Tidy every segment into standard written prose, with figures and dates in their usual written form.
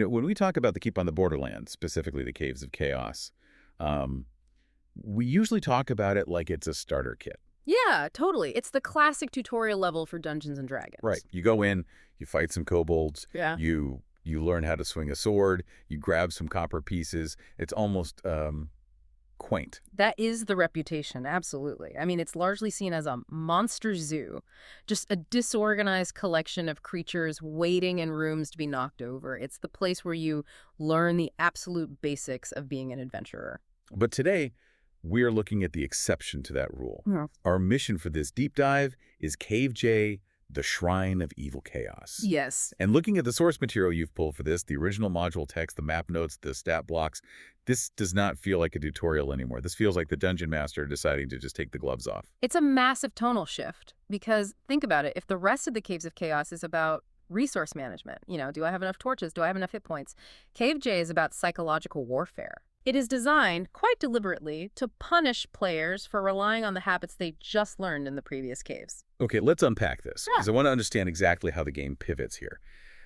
When we talk about the Keep on the Borderlands, specifically the Caves of Chaos, um, we usually talk about it like it's a starter kit. Yeah, totally. It's the classic tutorial level for Dungeons and Right. Dragons. You go in, you fight some kobolds, Yeah. you learn how to swing a sword, you grab some copper pieces. It's almost quaint. That is the reputation, absolutely. I mean, it's largely seen as a monster zoo, just a disorganized collection of creatures waiting in rooms to be knocked over. It's the place where you learn the absolute basics of being an adventurer. But today, we're looking at the exception to that rule. Yeah. Our mission for this deep dive is Cave J, the Shrine of Evil Chaos. Yes. And looking at the source material you've pulled for this, the original module text, the map notes, the stat blocks, this does not feel like a tutorial anymore. This feels like the dungeon master deciding to just take the gloves off. It's a massive tonal shift because think about it. If the rest of the Caves of Chaos is about resource management, do I have enough torches? Do I have enough hit points? Cave J is about psychological warfare. It is designed, quite deliberately, to punish players for relying on the habits they just learned in the previous caves. Okay, let's unpack this, Yeah. because I want to understand exactly how the game pivots here.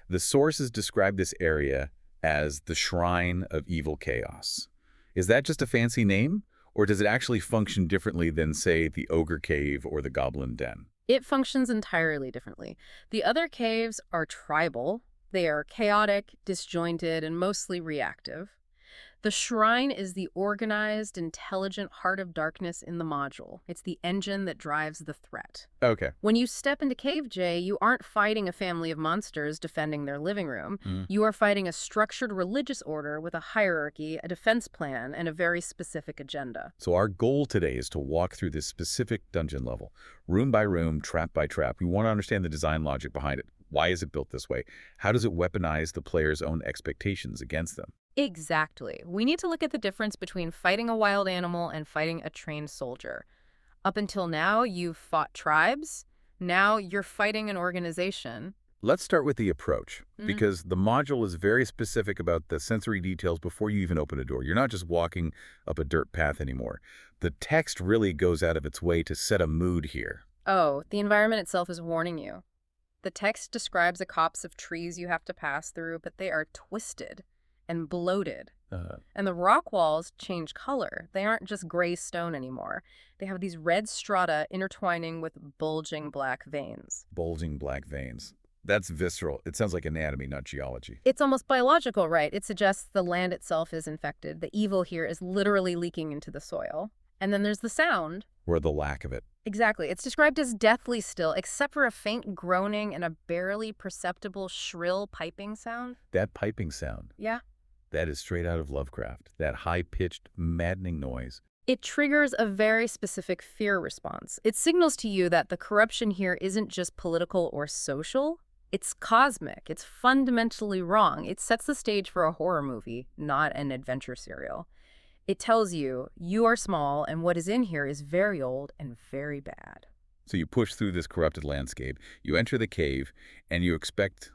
The sources describe this area as the Shrine of Evil Chaos. Is that just a fancy name, or does it actually function differently than, say, the Ogre Cave or the Goblin Den? It functions entirely differently. The other caves are tribal. They are chaotic, disjointed, and mostly reactive. The shrine is the organized, intelligent heart of darkness in the module. It's the engine that drives the threat. Okay. When you step into Cave J, you aren't fighting a family of monsters defending their living room. You are fighting a structured religious order with a hierarchy, a defense plan, and a very specific agenda. So our goal today is to walk through this specific dungeon level, room by room, trap by trap. We want to understand the design logic behind it. Why is it built this way? How does it weaponize the player's own expectations against them? Exactly. We need to look at the difference between fighting a wild animal and fighting a trained soldier. Up until now, you've fought tribes. Now you're fighting an organization. Let's start with the approach, because the module is very specific about the sensory details before you even open a door. You're not just walking up a dirt path anymore. The text really goes out of its way to set a mood here. Oh, the environment itself is warning you. The text describes a copse of trees you have to pass through, but they are twisted and bloated. And the rock walls change color. They aren't just gray stone anymore. They have these red strata intertwining with bulging black veins. Bulging black veins. That's visceral. It sounds like anatomy, not geology. It's almost biological, right? It suggests the land itself is infected. The evil here is literally leaking into the soil. And then there's the sound. Or the lack of it. Exactly. It's described as deathly still, except for a faint groaning and a barely perceptible shrill piping sound. That piping sound. Yeah. That is straight out of Lovecraft. That high-pitched, maddening noise. It triggers a very specific fear response. It signals to you that the corruption here isn't just political or social. It's cosmic. It's fundamentally wrong. It sets the stage for a horror movie, not an adventure serial. It tells you, you are small, and what is in here is very old and very bad. So you push through this corrupted landscape, you enter the cave, and you expect,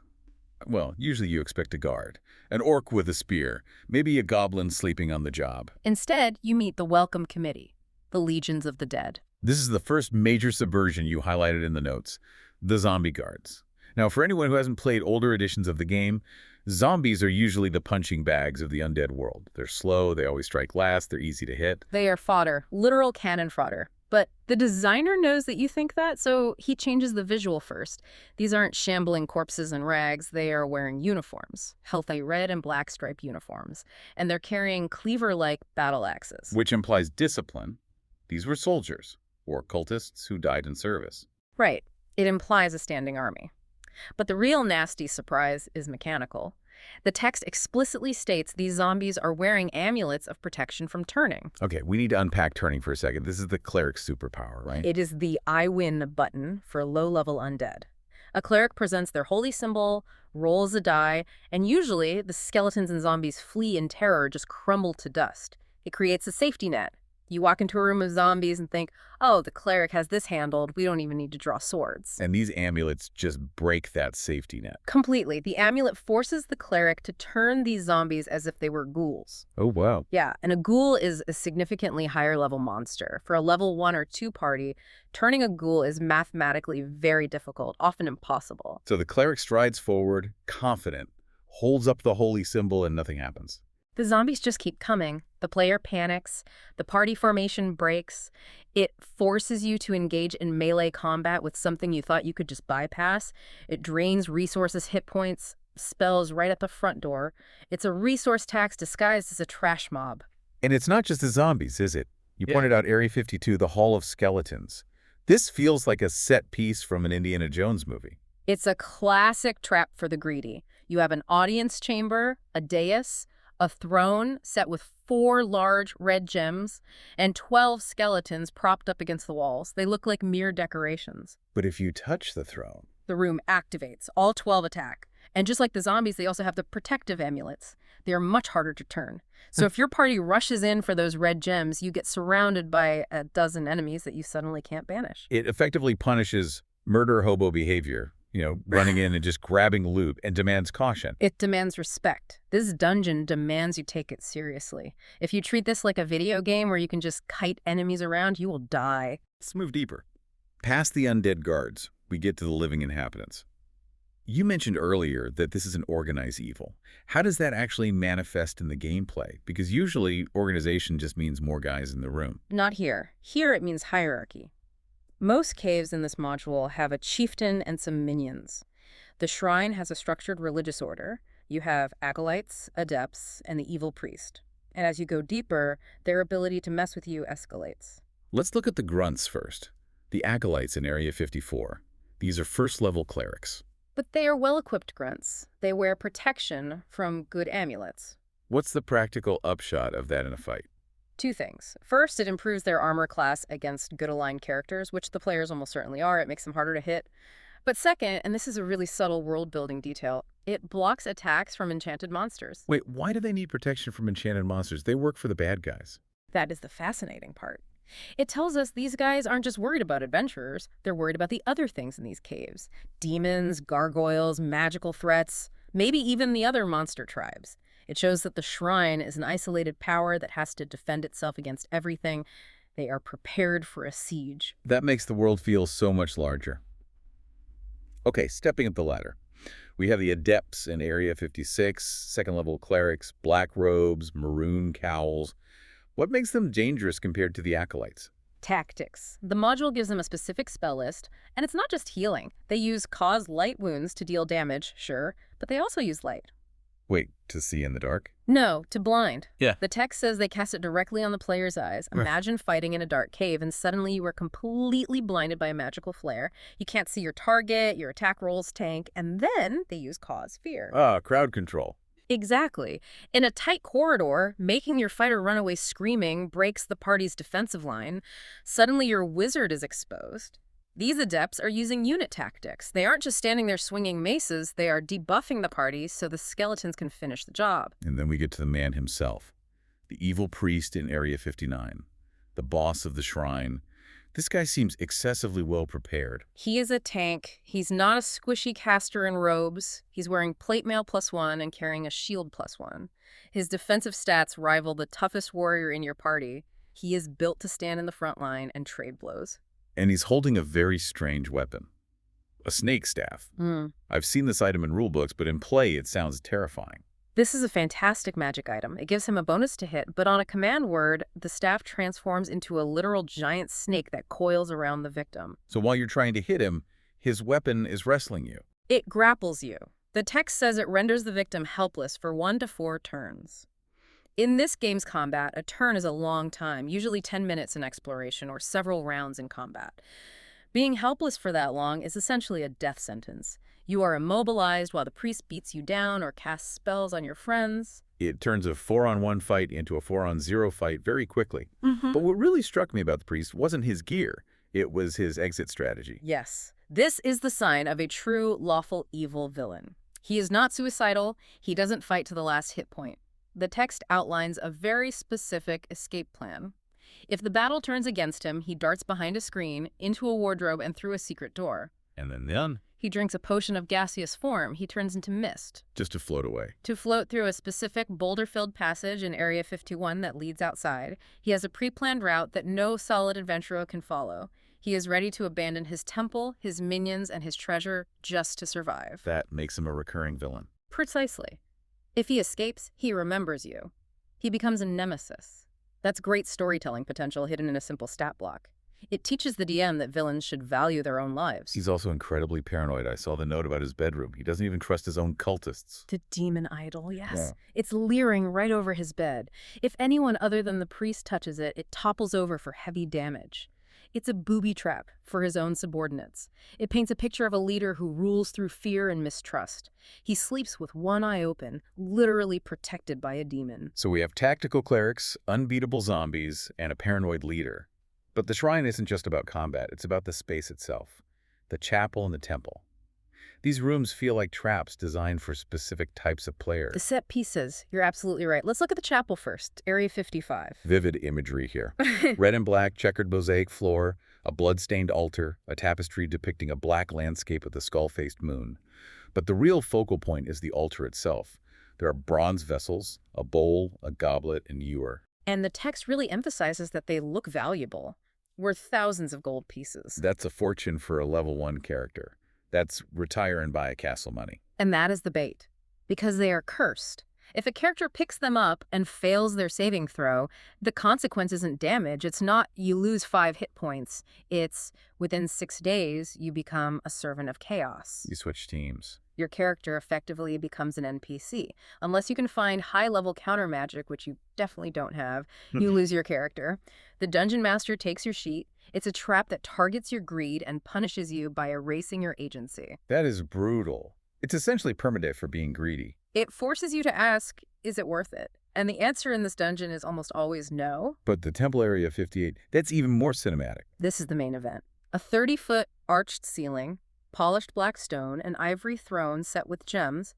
well, usually you expect a guard, an orc with a spear, maybe a goblin sleeping on the job. Instead, you meet the Welcome Committee, the Legions of the Dead. This is the first major subversion you highlighted in the notes, the zombie guards. Now, for anyone who hasn't played older editions of the game, zombies are usually the punching bags of the undead world. They're slow, they always strike last, they're easy to hit. They are fodder, literal cannon fodder. But the designer knows that you think that, so he changes the visual first. These aren't shambling corpses and rags, they are wearing uniforms. Healthy red and black striped uniforms. And they're carrying cleaver-like battle axes. Which implies discipline. These were soldiers, or cultists who died in service. Right. It implies a standing army. But the real nasty surprise is mechanical. The text explicitly states these zombies are wearing amulets of protection from turning. Okay, we need to unpack turning for a second. This is the cleric's superpower, right? It is the I win button for low-level undead. A cleric presents their holy symbol, rolls a die, and usually the skeletons and zombies flee in terror, just crumble to dust. It creates a safety net. You walk into a room of zombies and think, oh, the cleric has this handled. We don't even need to draw swords. And these amulets just break that safety net. Completely. The amulet forces the cleric to turn these zombies as if they were ghouls. Oh, wow. Yeah, and a ghoul is a significantly higher level monster. For a level 1 or 2 party, turning a ghoul is mathematically very difficult, often impossible. So the cleric strides forward, confident, holds up the holy symbol and nothing happens. The zombies just keep coming. The player panics. The party formation breaks. It forces you to engage in melee combat with something you thought you could just bypass. It drains resources, hit points, spells right at the front door. It's a resource tax disguised as a trash mob. And it's not just the zombies, is it? You Yeah. pointed out Area 52, the Hall of Skeletons. This feels like a set piece from an Indiana Jones movie. It's a classic trap for the greedy. You have an audience chamber, a dais, a throne set with 4 large red gems, and 12 skeletons propped up against the walls. They look like mere decorations. But if you touch the throne, The room activates. All 12 attack. And just like the zombies, they also have the protective amulets. They are much harder to turn. So if your party rushes in for those red gems, you get surrounded by a dozen enemies that you suddenly can't banish. it effectively punishes murder hobo behavior, running in and just grabbing loot, and demands caution. It demands respect. This dungeon demands you take it seriously. If you treat this like a video game where you can just kite enemies around, you will die. Let's move deeper. Past the undead guards, we get to the living inhabitants. You mentioned earlier that this is an organized evil. How does that actually manifest in the gameplay? Because usually organization just means more guys in the room. Not here. Here it means hierarchy. Most caves in this module have a chieftain and some minions. The shrine has a structured religious order. You have acolytes, adepts, and the evil priest. And as you go deeper, their ability to mess with you escalates. Let's look at the grunts first. The acolytes in Area 54. These are first-level clerics. But they are well-equipped grunts. They wear protection from good amulets. What's the practical upshot of that in a fight? 2 things. First, it improves their armor class against good-aligned characters, which the players almost certainly are. It makes them harder to hit. But second, and this is a really subtle world-building detail, it blocks attacks from enchanted monsters. Wait, why do they need protection from enchanted monsters? They work for the bad guys. That is the fascinating part. It tells us these guys aren't just worried about adventurers, they're worried about the other things in these caves. Demons, gargoyles, magical threats, maybe even the other monster tribes. It shows that the shrine is an isolated power that has to defend itself against everything. They are prepared for a siege. That makes the world feel so much larger. Okay, stepping up the ladder. We have the adepts in Area 56, second-level clerics, black robes, maroon cowls. What makes them dangerous compared to the acolytes? Tactics. The module gives them a specific spell list, and it's not just healing. They use cause light wounds to deal damage, sure, but they also use light. Wait, to see in the dark? No, to blind. Yeah. The text says they cast it directly on the player's eyes. Imagine fighting in a dark cave and suddenly you are completely blinded by a magical flare. You can't see your target, your attack rolls tank, and then they use cause fear. Crowd control. Exactly. In a tight corridor, making your fighter run away screaming breaks the party's defensive line. Suddenly your wizard is exposed. These adepts are using unit tactics. They aren't just standing there swinging maces, they are debuffing the party so the skeletons can finish the job. And then we get to the man himself, the evil priest in Area 59, the boss of the shrine. This guy seems excessively well prepared. He is a tank. He's not a squishy caster in robes. He's wearing plate mail +1 and carrying a shield +1. His defensive stats rival the toughest warrior in your party. He is built to stand in the front line and trade blows. And he's holding a very strange weapon, a snake staff. I've seen this item in rulebooks, but in play it sounds terrifying. This is a fantastic magic item. It gives him a bonus to hit, but on a command word, the staff transforms into a literal giant snake that coils around the victim. So while you're trying to hit him, his weapon is wrestling you. It grapples you. The text says it renders the victim helpless for 1 to 4 turns. In this game's combat, a turn is a long time, usually 10 minutes in exploration or several rounds in combat. Being helpless for that long is essentially a death sentence. You are immobilized while the priest beats you down or casts spells on your friends. It turns a 4-on-1 fight into a 4-on-0 fight very quickly. But what really struck me about the priest wasn't his gear. It was his exit strategy. Yes, this is the sign of a true lawful evil villain. He is not suicidal. He doesn't fight to the last hit point. The text outlines a very specific escape plan. If the battle turns against him, he darts behind a screen, into a wardrobe, and through a secret door. And then, He drinks a potion of gaseous form. He turns into mist. just to float away. To float through a specific boulder-filled passage in Area 51 that leads outside, he has a pre-planned route that no solid adventurer can follow. He is ready to abandon his temple, his minions, and his treasure just to survive. That makes him a recurring villain. Precisely. If he escapes, he remembers you. He becomes a nemesis. That's great storytelling potential hidden in a simple stat block. It teaches the DM that villains should value their own lives. He's also incredibly paranoid. I saw the note about his bedroom. He doesn't even trust his own cultists. The demon idol, yes. Yeah. It's leering right over his bed. If anyone other than the priest touches it, it topples over for heavy damage. It's a booby trap for his own subordinates. It paints a picture of a leader who rules through fear and mistrust. He sleeps with one eye open, literally protected by a demon. So we have tactical clerics, unbeatable zombies, and a paranoid leader. But the shrine isn't just about combat. It's about the space itself, the chapel and the temple. These rooms feel like traps designed for specific types of The players. set pieces, you're absolutely right. Let's look at the chapel first, Area 55. Vivid imagery here. Red and black checkered mosaic floor, a blood-stained altar, a tapestry depicting a black landscape with a skull-faced moon. But the real focal point is the altar itself. There are bronze vessels, a bowl, a goblet, and ewer. And the text really emphasizes that they look valuable, worth thousands of gold pieces. That's a fortune for a level 1 character. That's retire and buy a castle money. And that is the bait, because they are cursed. If a character picks them up and fails their saving throw, the consequence isn't damage. It's not you lose 5 hit points. It's within 6 days, you become a servant of chaos. You switch teams. Your character effectively becomes an NPC. Unless you can find high-level counter magic, which you definitely don't have, you lose your character. The dungeon master takes your sheet. It's a trap that targets your greed and punishes you by erasing your agency. That is brutal. It's essentially permadeath for being greedy. It forces you to ask, is it worth it? And the answer in this dungeon is almost always no. But the Temple Area 58, that's even more cinematic. This is the main event. A 30-foot arched ceiling, polished black stone, an ivory throne set with gems.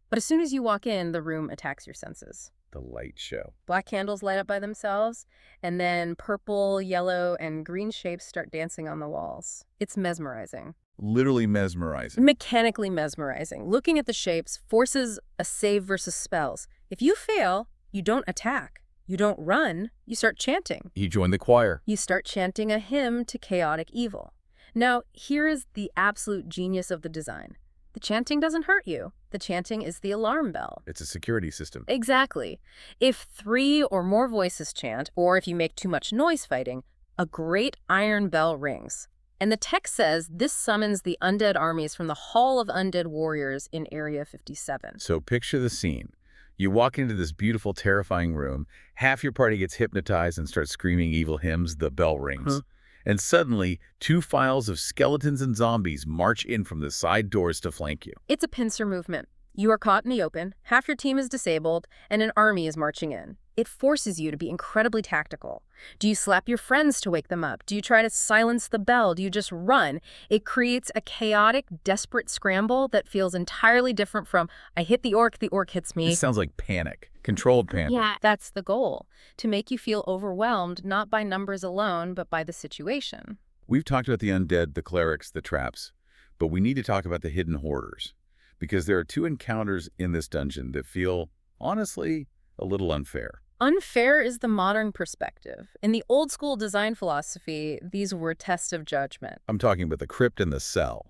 But as soon as you walk in, the room attacks your senses. The light show. Black candles light up by themselves, and then purple, yellow, and green shapes start dancing on the walls. It's mesmerizing. Literally mesmerizing. Mechanically mesmerizing. Looking at the shapes forces a save versus spells. If you fail, you don't attack. You don't run. You start chanting. He joined the choir. You start chanting a hymn to chaotic evil. Now, here is the absolute genius of the design. The chanting doesn't hurt you. The chanting is the alarm bell. It's a security system. Exactly. If 3 or more voices chant, or if you make too much noise fighting, a great iron bell rings. And the text says this summons the undead armies from the Hall of Undead Warriors in Area 57. So picture the scene. You walk into this beautiful, terrifying room. Half your party gets hypnotized and starts screaming evil hymns. The bell rings. And suddenly, 2 files of skeletons and zombies march in from the side doors to flank you. It's a pincer movement. You are caught in the open, half your team is disabled, and an army is marching in. It forces you to be incredibly tactical. Do you slap your friends to wake them up? Do you try to silence the bell? Do you just run? It creates a chaotic, desperate scramble that feels entirely different from, I hit the orc hits me. It sounds like panic. Controlled panic. Yeah, that's the goal. To make you feel overwhelmed, not by numbers alone, but by the situation. We've talked about the undead, the clerics, the traps, but we need to talk about the hidden horrors. Because there are 2 encounters in this dungeon that feel, honestly, a little unfair. Unfair is the modern perspective. In the old-school design philosophy, these were tests of judgment. I'm talking about the crypt and the cell.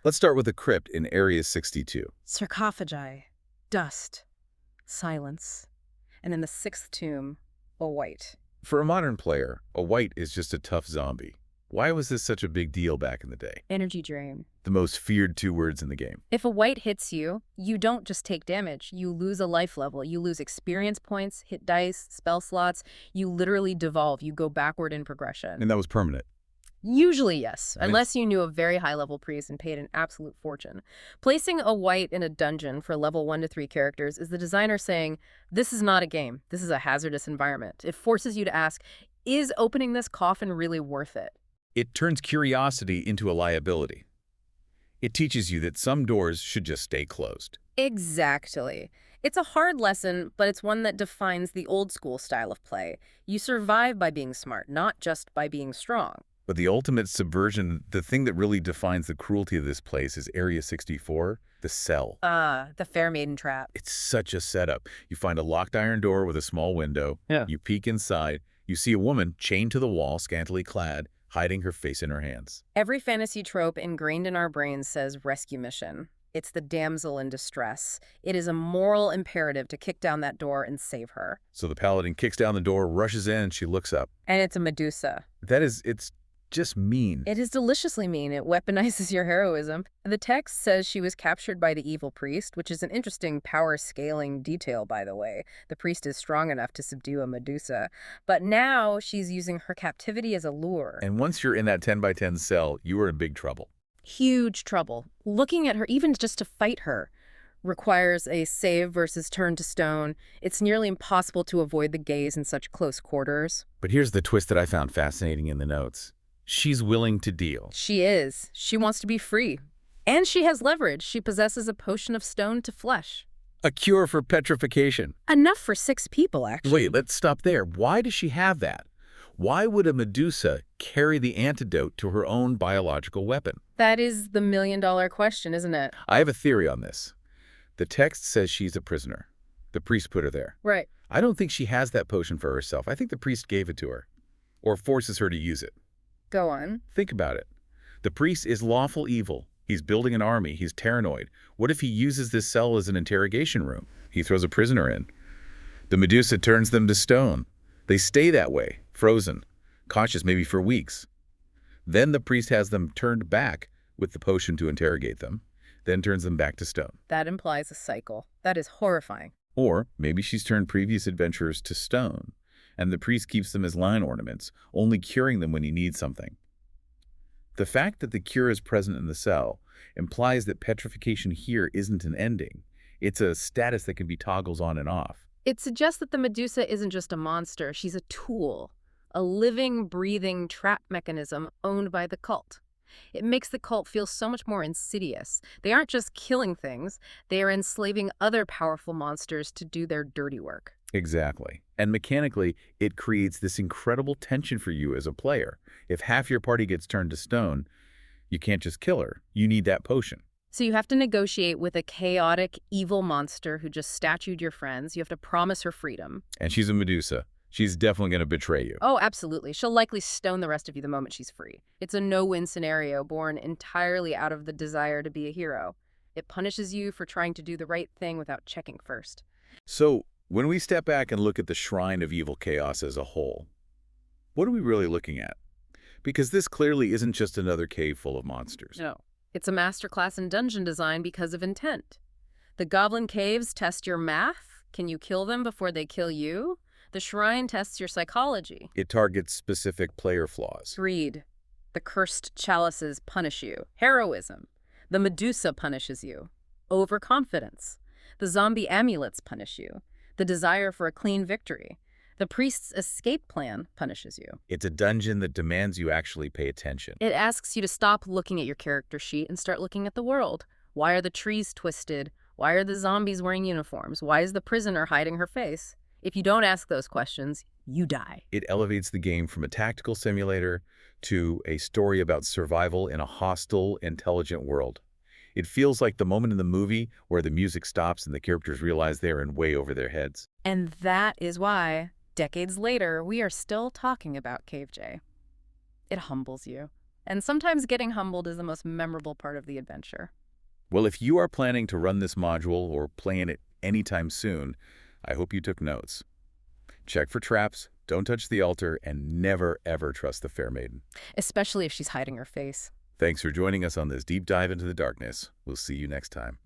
Let's start with the crypt in Area 62. Sarcophagi, dust, silence, and in the 6th tomb, a white. For a modern player, a white is just a tough zombie. Why was this such a big deal back in the day? Energy drain. The most feared 2 words in the game. If a white hits you, you don't just take damage. You lose a life level. You lose experience points, hit dice, spell slots. You literally devolve. You go backward in progression. And that was permanent. Usually, yes, I mean, unless you knew a very high-level priest and paid an absolute fortune. Placing a white in a dungeon for level 1 to 3 characters is the designer saying, this is not a game. This is a hazardous environment. It forces you to ask, is opening this coffin really worth it? It turns curiosity into a liability. It teaches you that some doors should just stay closed. Exactly. It's a hard lesson, but it's one that defines the old-school style of play. You survive by being smart, not just by being strong. But the ultimate subversion, the thing that really defines the cruelty of this place is Area 64, the cell. The fair maiden trap. It's such a setup. You find a locked iron door with a small window. Yeah. You peek inside. You see a woman chained to the wall, scantily clad, hiding her face in her hands. Every fantasy trope ingrained in our brains says rescue mission. It's the damsel in distress. It is a moral imperative to kick down that door and save her. So the paladin kicks down the door, rushes in, and she looks up. And it's a Medusa. It's just mean. It is deliciously mean. It weaponizes your heroism. The text says she was captured by the evil priest, which is an interesting power-scaling detail, by the way. The priest is strong enough to subdue a Medusa. But now she's using her captivity as a lure. And once you're in that 10 by 10 cell, you are in big trouble. Huge trouble. Looking at her, even just to fight her, requires a save versus turn to stone. It's nearly impossible to avoid the gaze in such close quarters. But here's the twist that I found fascinating in the notes. She's willing to deal. She is. She wants to be free. And she has leverage. She possesses a potion of stone to flesh. A cure for petrification. Enough for 6 people, actually. Wait, let's stop there. Why does she have that? Why would a Medusa carry the antidote to her own biological weapon? That is the million-dollar question, isn't it? I have a theory on this. The text says she's a prisoner. The priest put her there. Right. I don't think she has that potion for herself. I think the priest gave it to her, or forces her to use it. Go on. Think about it. The priest is lawful evil. He's building an army. He's paranoid. What if he uses this cell as an interrogation room? He throws a prisoner in. The Medusa turns them to stone. They stay that way, frozen, conscious maybe for weeks. Then the priest has them turned back with the potion to interrogate them, then turns them back to stone. That implies a cycle. That is horrifying. Or maybe she's turned previous adventurers to stone, and the priest keeps them as line ornaments, only curing them when he needs something. The fact that the cure is present in the cell implies that petrification here isn't an ending. It's a status that can be toggles on and off. It suggests that the Medusa isn't just a monster. She's a tool, a living, breathing trap mechanism owned by the cult. It makes the cult feel so much more insidious. They aren't just killing things. They are enslaving other powerful monsters to do their dirty work. Exactly. And mechanically, it creates this incredible tension for you as a player. If half your party gets turned to stone, you can't just kill her. You need that potion. So you have to negotiate with a chaotic, evil monster who just statued your friends. You have to promise her freedom. And she's a Medusa. She's definitely going to betray you. Oh, absolutely. She'll likely stone the rest of you the moment she's free. It's a no-win scenario born entirely out of the desire to be a hero. It punishes you for trying to do the right thing without checking first. So, when we step back and look at the Shrine of Evil Chaos as a whole, what are we really looking at? Because this clearly isn't just another cave full of monsters. No. It's a masterclass in dungeon design because of intent. The goblin caves test your math. Can you kill them before they kill you? The shrine tests your psychology. It targets specific player flaws. Greed. The cursed chalices punish you. Heroism. The Medusa punishes you. Overconfidence. The zombie amulets punish you. The desire for a clean victory. The priest's escape plan punishes you. It's a dungeon that demands you actually pay attention. It asks you to stop looking at your character sheet and start looking at the world. Why are the trees twisted? Why are the zombies wearing uniforms? Why is the prisoner hiding her face? If you don't ask those questions, you die. It elevates the game from a tactical simulator to a story about survival in a hostile, intelligent world. It feels like the moment in the movie where the music stops and the characters realize they're in way over their heads. And that is why, decades later, we are still talking about Cave J. It humbles you. And sometimes getting humbled is the most memorable part of the adventure. Well, if you are planning to run this module or playing it anytime soon, I hope you took notes. Check for traps, don't touch the altar, and never ever trust the fair maiden. Especially if she's hiding her face. Thanks for joining us on this deep dive into the darkness. We'll see you next time.